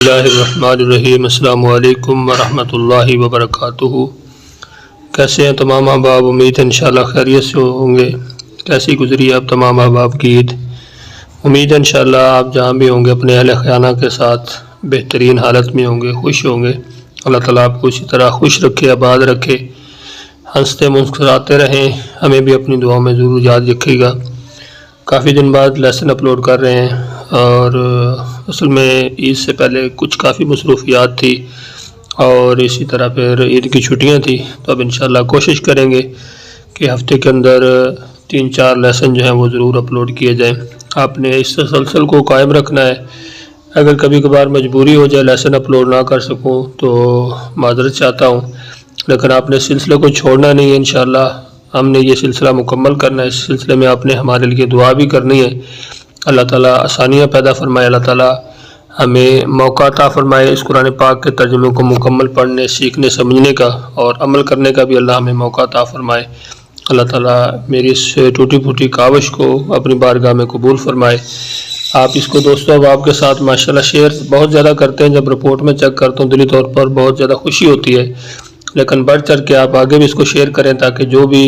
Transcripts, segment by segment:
اللہ الرحمن الرحیم۔ السلام علیکم ورحمۃ اللہ وبرکاتہ۔ کیسے ہیں تمام احباب؟ امید ہے انشاءاللہ خیریت سے ہوں گے۔ کیسی گزری آپ تمام احباب کی عید؟ امید ہے انشاءاللہ آپ جہاں بھی ہوں گے اپنے اہل خیانہ کے ساتھ بہترین حالت میں ہوں گے، خوش ہوں گے۔ اللہ تعالیٰ آپ کو اسی طرح خوش رکھے، آباد رکھے، ہنستے مسکراتے رہیں۔ ہمیں بھی اپنی دعاؤں میں ضرور یاد رکھیے گا۔ کافی دن بعد لیسن اپلوڈ کر رہے ہیں اور اصل میں عید سے پہلے کچھ کافی مصروفیات تھی اور اسی طرح پھر عید کی چھٹیاں تھی، تو اب انشاءاللہ کوشش کریں گے کہ ہفتے کے اندر 3-4 لیسن جو ہیں وہ ضرور اپلوڈ کیے جائیں۔ آپ نے اس تسلسل کو قائم رکھنا ہے۔ اگر کبھی کبھار مجبوری ہو جائے لیسن اپلوڈ نہ کر سکوں تو معذرت چاہتا ہوں، لیکن آپ نے سلسلے کو چھوڑنا نہیں ہے۔ انشاءاللہ ہم نے یہ سلسلہ مکمل کرنا ہے۔ اس سلسلے میں آپ نے ہمارے لیے دعا بھی کرنی ہے۔ اللہ تعالیٰ آسانیاں پیدا فرمائے، اللہ تعالیٰ ہمیں موقع عطا فرمائے اس قرآن پاک کے ترجمے کو مکمل پڑھنے، سیکھنے، سمجھنے کا اور عمل کرنے کا بھی اللہ ہمیں موقع عطا فرمائے۔ اللہ تعالیٰ میری اس ٹوٹی پھوٹی کاوش کو اپنی بارگاہ میں قبول فرمائے۔ آپ اس کو دوستوں اب آپ کے ساتھ ماشاءاللہ شیئر بہت زیادہ کرتے ہیں۔ جب رپورٹ میں چیک کرتا ہوں دلی طور پر بہت زیادہ خوشی ہوتی ہے، لیکن بڑھ چڑھ کے آپ آگے بھی اس کو شیئر کریں تاکہ جو بھی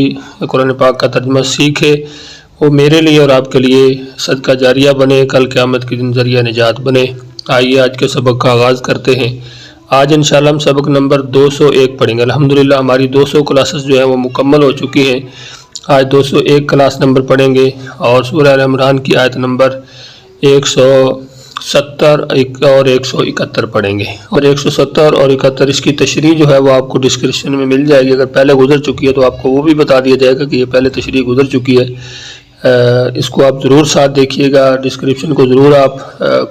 قرآن پاک کا ترجمہ سیکھے وہ میرے لیے اور آپ کے لیے صدقہ جاریہ بنے، کل قیامت کے دن ذریعہ نجات بنے۔ آئیے آج کے سبق کا آغاز کرتے ہیں۔ آج انشاءاللہ ہم سبق نمبر 201 پڑھیں گے۔ الحمدللہ ہماری 200 کلاسز جو ہیں وہ مکمل ہو چکی ہیں۔ آج 201 کلاس نمبر پڑھیں گے اور سورہ ال عمران کی آیت نمبر 170 اور 171 پڑھیں گے، اور 170 اور 71 اس کی تشریح جو ہے وہ آپ کو ڈسکرپشن میں مل جائے گی۔ اگر پہلے گزر چکی ہے تو آپ کو وہ بھی بتا دیا جائے گا کہ یہ پہلے تشریح گزر چکی ہے۔ اس کو آپ ضرور ساتھ دیکھیے گا، ڈسکرپشن کو ضرور آپ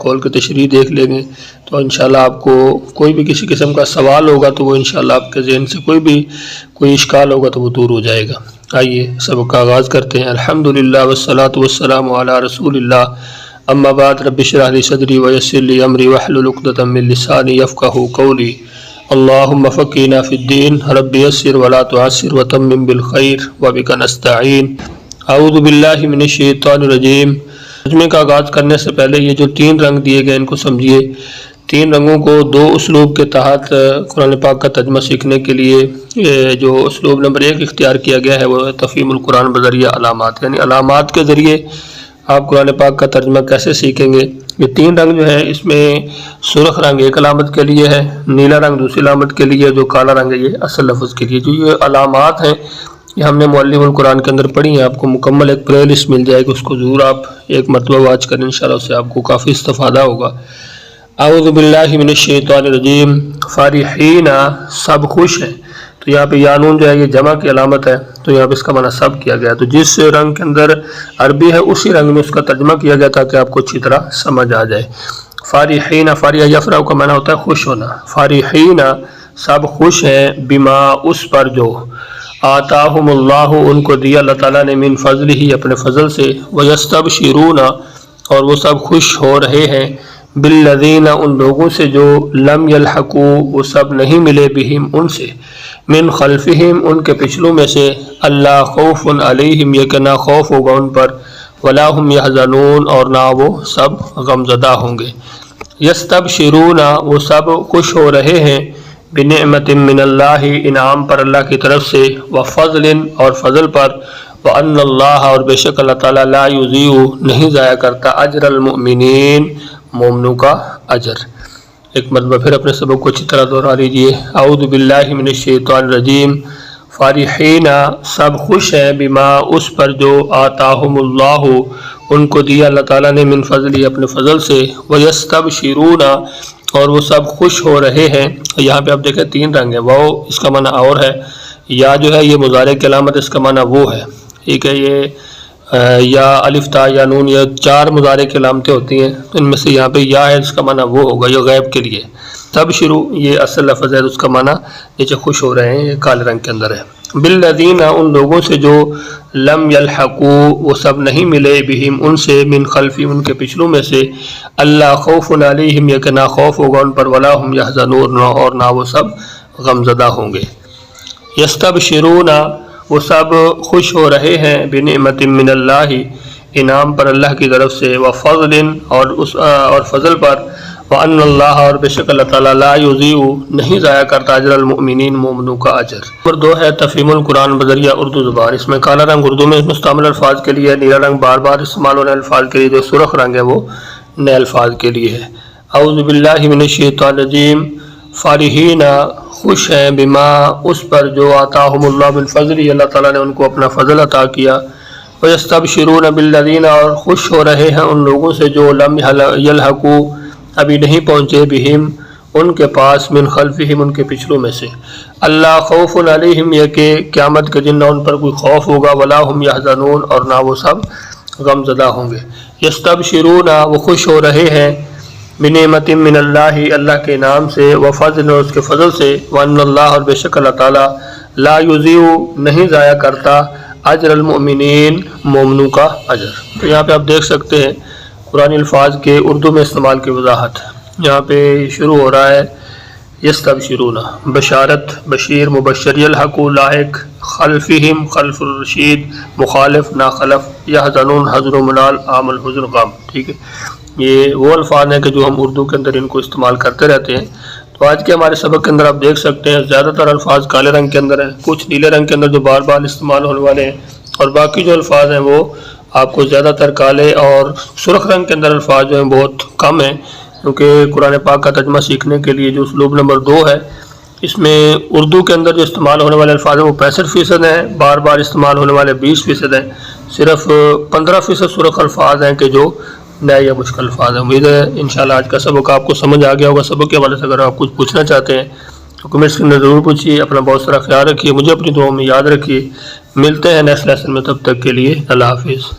کھول کے تشریح دیکھ لیں گے تو انشاءاللہ آپ کو کوئی بھی کسی قسم کا سوال ہوگا تو وہ انشاءاللہ آپ کے ذہن سے کوئی اشکال ہوگا تو وہ دور ہو جائے گا۔ آئیے سبق کا آغاز کرتے ہیں۔ الحمدللہ والصلاة والسلام علی رسول اللہ، اما بعد رب اشرح لی صدری ویسر لی امری واحلل عقدۃ من لسانی یفقہوا قولی۔ اللہم فقہنا فی الدین، رب یسر ولا تعسر وتمم بالخیر وبک نستعین۔ اعوذ باللہ من الشیطان الرجیم۔ ترجمے کا آغاز کرنے سے پہلے یہ جو 3 رنگ دیے گئے ان کو سمجھیے۔ 3 رنگوں کو 2 اسلوب کے تحت قرآن پاک کا ترجمہ سیکھنے کے لیے جو اسلوب نمبر 1 اختیار کیا گیا ہے وہ تفہیم القرآن بذریعہ علامات، یعنی علامات کے ذریعے آپ قرآن پاک کا ترجمہ کیسے سیکھیں گے۔ یہ 3 رنگ جو ہے اس میں سرخ رنگ ایک علامت کے لیے ہے، نیلا رنگ دوسری علامت کے لیے، جو کالا رنگ ہے یہ اصل لفظ کے لیے۔ جو یہ علامات ہیں یہ ہم نے معلم القرآن کے اندر پڑھی ہیں، آپ کو مکمل ایک پلے لسٹ مل جائے گی، اس کو ضرور آپ ایک مرتبہ واچ کریں، انشاءاللہ اس سے آپ کو کافی استفادہ ہوگا۔ اعوذ باللہ من الشیطان الرجیم۔ فرحین، سب خوش ہیں، تو یہاں پہ یا نون جو ہے یہ جمع کی علامت ہے، تو یہاں پہ اس کا معنی سب کیا گیا، تو جس رنگ کے اندر عربی ہے اسی رنگ میں اس کا ترجمہ کیا گیا تاکہ آپ کو اچھی طرح سمجھ آ جائے۔ فرحین، فرح یفرح کا معنی ہوتا ہے خوش ہونا۔ فرحین، سب خوش ہیں، بما، اس پر جو، آتاہم اللہ، ان کو دیا اللہ تعالیٰ نے، من فضلہ، اپنے فضل سے، ویستبشرون، اور وہ سب خوش ہو رہے ہیں، بالذین، ان لوگوں سے جو، لم یلحقوا، وہ سب نہیں ملے، بہم، ان سے، من خلفہم، ان کے پچھلوں میں سے، اللہ خوف علیہم، یہ کہ نہ خوف ہوگا ان پر، ولا ہم یحزنون، اور نہ وہ سب غمزدہ ہوں گے۔ یستبشرون، وہ سب خوش ہو رہے ہیں، بنعمت من اللہ، انعام پر اللہ کی طرف سے، وفضل، اور فضل پر، وان اللہ، اور بے شک اللہ تعالیٰ، لا یضیع، نہیں ضائع کرتا، اجر المؤمنین، مومنوں کا اجر۔ ایک مرتبہ پھر اپنے سبق کو اچھی طرح دہرا لیجیے۔ اعوذ باللہ من الشیطان الرجیم۔ فرحین، سب خوش ہیں، بما، اس پر جو، آتاہم اللہ، ان کو دیا اللہ تعالیٰ نے، من فضلی، اپنے فضل سے، ویستبشرون، اور وہ سب خوش ہو رہے ہیں۔ یہاں پہ آپ دیکھیں 3 رنگ ہے، وہ اس کا معنی اور ہے، یا جو ہے یہ مضارع کی علامت، اس کا معنی وہ ہے، ٹھیک ہے۔ یہ یا الف تا یا نون، یہ 4 مضارع کی علامتیں ہوتی ہیں، ان میں سے یہاں پہ یا ہے، اس کا معنی وہ ہوگا، یہ غیب کے لیے۔ تبشرو، یہ اصل لفظ ہے، اس کا معنی نیچے خوش ہو رہے ہیں، یہ کالے رنگ کے اندر ہے۔ بالذین، ان لوگوں سے جو، لم یلحقوا، وہ سب نہیں ملے، بہم، ان سے، من خلفہم، ان کے پچھلوں میں سے، اللہ خوف علیہم، یہ کہ نہ خوف ہوگا ان پر، ولا ہم یحزنون، اور نہ وہ سب غمزدہ ہوں گے۔ یستبشرون، وہ سب خوش ہو رہے ہیں، بنعمت من اللہ، انعام پر اللہ کی طرف سے، وفضل، اور فضل پر، وَأَنَّ اللَّهَ اور بے شک اللہ تعالیٰ لا یضیع نہیں ضائع کرتا اجر المؤمنین مومنوں کا اجر۔ نمبر 2 ہے تفہیم القرآن بذریعہ اردو زبان۔ اس میں کالا رنگ اردو میں مستعمل الفاظ کے لیے، نیلا رنگ بار بار استعمال ہونے الفاظ کے لیے، جو سرخ رنگ ہے وہ نئے الفاظ کے لیے ہے۔ اعوذ باللہ من الشیطان الرجیم، فارحین خوش ہیں، بما اس پر جو آتاہم اللہ من فضل، اللہ تعالیٰ نے ان کو اپنا فضل عطا کیا، وَيَسْتَبْشِرُونَ بِالَّذِينَ اور خوش ہو رہے ہیں ان لوگوں سے جو لم یلحقوا ابھی نہیں پہنچے، بہم ان کے پاس، من خلفہم ان کے پچھلوں میں سے، اللہ خوف علیہم یہ کہ قیامت کے دن نہ ان پر کوئی خوف ہوگا، ولا ہم یحزنون اور نہ وہ سب غم زدہ ہوں گے۔ یستبشرون وہ خوش ہو رہے ہیں، بنعمت من اللہ اللہ کے نام سے، وفضل اور اس کے فضل سے، وان اللہ اور بے شک اللہ تعالیٰ لا یضیع نہیں ضائع کرتا اجر المؤمنین مومنوں کا اجر۔ تو یہاں پہ آپ دیکھ سکتے ہیں قرآن الفاظ کے اردو میں استعمال کی وضاحت۔ یہاں پہ شروع ہو رہا ہے یستبشرون، بشارت، بشیر، مبشر، یلحق لاحق، خلفہم خلف الرشید، مخالف، ناخلف، یحزنون حزن و ملال، عام الحزن غم۔ ٹھیک ہے، یہ وہ الفاظ ہیں کہ جو ہم اردو کے اندر ان کو استعمال کرتے رہتے ہیں۔ تو آج کے ہمارے سبق کے اندر آپ دیکھ سکتے ہیں زیادہ تر الفاظ کالے رنگ کے اندر ہیں، کچھ نیلے رنگ کے اندر جو بار بار استعمال ہونے والے ہیں، اور باقی جو الفاظ ہیں وہ آپ کو زیادہ تر کالے اور سرخ رنگ کے اندر الفاظ جو ہیں بہت کم ہیں، کیونکہ قرآن پاک کا ترجمہ سیکھنے کے لیے جو اسلوب نمبر 2 ہے، اس میں اردو کے اندر جو استعمال ہونے والے الفاظ ہیں وہ 65% ہیں، بار بار استعمال ہونے والے 20% ہیں، صرف 15% سرخ الفاظ ہیں کہ جو نئے یا مشکل الفاظ ہیں۔ امید ہے انشاءاللہ آج کا سبق آپ کو سمجھ آ گیا ہوگا۔ سبق کے حوالے سے اگر آپ کچھ پوچھنا چاہتے ہیں تو کمنٹس کے اندر ضرور پوچھیے۔ اپنا بہت سارا خیال رکھیے، مجھے اپنی دعاؤں میں یاد رکھیے۔ ملتے ہیں نیکسٹ لیسن میں، تب تک کے لیے اللہ حافظ۔